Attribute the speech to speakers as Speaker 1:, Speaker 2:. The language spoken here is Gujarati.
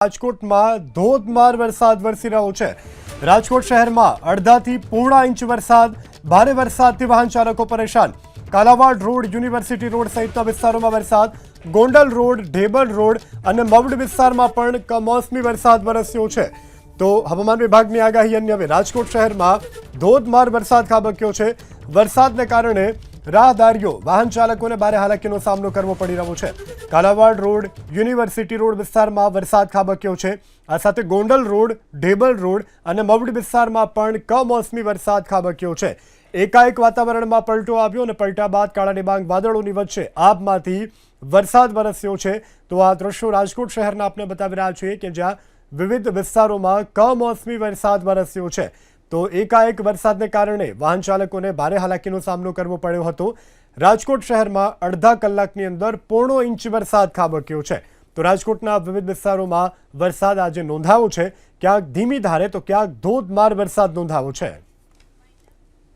Speaker 1: રાજકોટમાં ધોધમાર વરસાદ વરસી રહ્યો છે। રાજકોટ શહેરમાં અડધાથી પોણા ઇંચ વરસાદ। ભારે વરસાદથી વાહન ચાલકો પરેશાન। કાલાવાડ રોડ, યુનિવર્સિટી રોડ સહિતના વિસ્તારોમાં વરસાદ। ગોંડલ રોડ, ઢેબલ રોડ અને મવડ વિસ્તારમાં પણ કમોસમી વરસાદ વરસ્યો છે। તો હવામાન વિભાગની આગાહી અન્ય હવે રાજકોટ શહેરમાં ધોધમાર વરસાદ ખાબક્યો છે। વરસાદને કારણે રાહદારીઓ, વાહન ચાલકોને ભારે હાલાકીનો સામનો કરવો પડી રહ્યો છે। કાલાવાડ રોડ, યુનિવર્સિટી રોડ વિસ્તારમાં વરસાદ ખાબક્યો છે। આ સાથે ગોંડલ રોડ, ઢેબલ રોડ અને મવડ વિસ્તારમાં પણ કમોસમી વરસાદ ખાબક્યો છે। એકાએક વાતાવરણમાં પલટો આવ્યો અને પલટા બાદ કાળા ડિબાંગ વાદળોની વચ્ચે આભમાંથી વરસાદ વરસ્યો છે। તો આ દ્રશ્યો રાજકોટ શહેરના આપણે બતાવી રહ્યા છીએ કે જ્યાં વિવિધ વિસ્તારોમાં કમોસમી વરસાદ વરસ્યો છે। તો એકાએક વરસાદને કારણે વાહન ચાલકોને ભારે હાલાકીનો સામનો કરવો પડ્યો હતો। રાજકોટ શહેરમાં અડધા કલાકની અંદર પોણો ઇંચ વરસાદ ખાબક્યો છે। તો રાજકોટના વિવિધ વિસ્તારોમાં વરસાદ આજે નોંધાયો છે। ક્યાંક ધીમી ધારે તો ક્યાંક ધોધમાર વરસાદ નોંધાયો છે।